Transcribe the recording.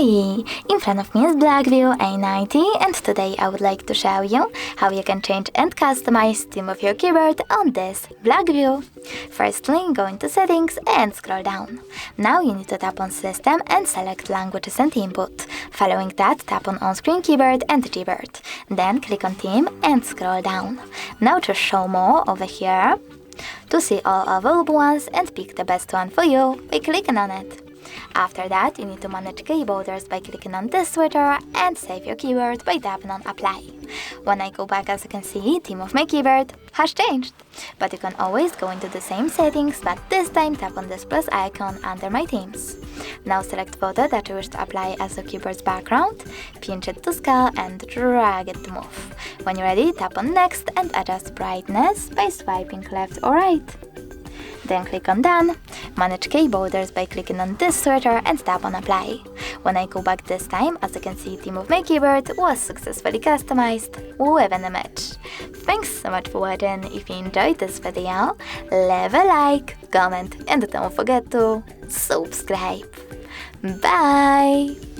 Hey! In front of me is Blackview A90 and today I would like to show you how you can change and customize theme of your keyboard on this Blackview. Firstly, go into settings and scroll down. Now you need to tap on system and select languages and input. Following that, tap on on-screen keyboard and Gboard. Then click on theme and scroll down. Now just show more over here to see all available ones and pick the best one for you by clicking on it. After that, you need to manage key borders by clicking on this switcher and save your keyboard by tapping on apply. When I go back, as you can see, theme of my keyboard has changed. But you can always go into the same settings, but this time tap on this plus icon under my themes. Now select photo that you wish to apply as the keyboard's background, pinch it to scale and drag it to move. When you're ready, tap on next and adjust brightness by swiping left or right. Then click on Done. Manage key borders by clicking on this switcher and tap on Apply. When I go back this time, as you can see, theme of my keyboard was successfully customized with an image. Thanks so much for watching. If you enjoyed this video, leave a like, comment and don't forget to subscribe. Bye!